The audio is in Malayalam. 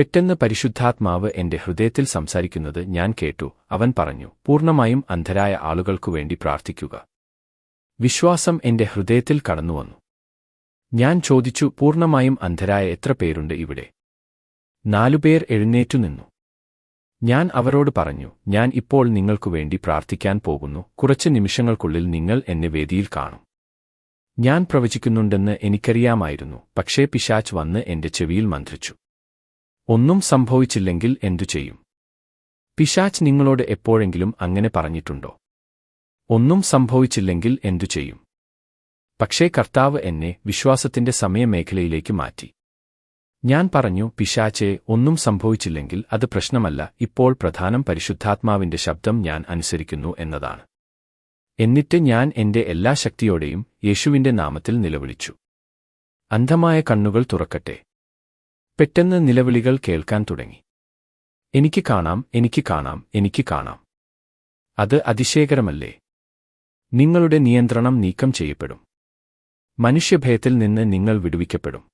പെട്ടെന്ന് പരിശുദ്ധാത്മാവ് എന്റെ ഹൃദയത്തിൽ സംസാരിക്കുന്നത് ഞാൻ കേട്ടു. അവൻ പറഞ്ഞു, പൂർണ്ണമായും അന്ധരായ ആളുകൾക്കുവേണ്ടി പ്രാർത്ഥിക്കുക. വിശ്വാസം എന്റെ ഹൃദയത്തിൽ കടന്നുവന്നു. ഞാൻ ചോദിച്ചു, പൂർണ്ണമായും അന്ധരായ എത്ര പേരുണ്ട് ഇവിടെ? 4 പേർ എഴുന്നേറ്റുനിന്നു. ഞാൻ അവരോട് പറഞ്ഞു, ഞാൻ ഇപ്പോൾ നിങ്ങൾക്കുവേണ്ടി പ്രാർത്ഥിക്കാൻ പോകുന്നു. കുറച്ച് നിമിഷങ്ങൾക്കുള്ളിൽ നിങ്ങൾ എന്നെ വേദിയിൽ കാണും. ഞാൻ പ്രവചിക്കുന്നുണ്ടെന്ന് എനിക്കറിയാമായിരുന്നു, പക്ഷേ പിശാച് വന്ന് എന്റെ ചെവിയിൽ മന്ത്രിച്ചു. ഒന്നും സംഭവിച്ചില്ലെങ്കിൽ എന്തു ചെയ്യും? പിശാച് നിങ്ങളോട് എപ്പോഴെങ്കിലും അങ്ങനെ പറഞ്ഞിട്ടുണ്ടോ? ഒന്നും സംഭവിച്ചില്ലെങ്കിൽ എന്തു ചെയ്യും? പക്ഷേ കർത്താവ് എന്നെ വിശ്വാസത്തിന്റെ സമയമേഖലയിലേക്ക് മാറ്റി. ഞാൻ പറഞ്ഞു, പിശാചേ, ഒന്നും സംഭവിച്ചില്ലെങ്കിൽ അത് പ്രശ്നമല്ല. ഇപ്പോൾ പ്രധാനം പരിശുദ്ധാത്മാവിന്റെ ശബ്ദം ഞാൻ അനുസരിക്കുന്നു എന്നതാണ്. എന്നിട്ട് ഞാൻ എന്റെ എല്ലാ ശക്തിയോടെയും യേശുവിന്റെ നാമത്തിൽ നിലവിളിച്ചു. അന്ധമായ കണ്ണുകൾ തുറക്കട്ടെ. പെട്ടെന്ന് നിലവിളികൾ കേൾക്കാൻ തുടങ്ങി. എനിക്ക് കാണാം, എനിക്ക് കാണാം, എനിക്ക് കാണാം. അത് അതിശയകരമല്ലേ? നിങ്ങളുടെ നിയന്ത്രണം നീക്കം ചെയ്യപ്പെടും. മനുഷ്യഭയത്തിൽ നിന്ന് നിങ്ങൾ വിടുവിക്കപ്പെടും.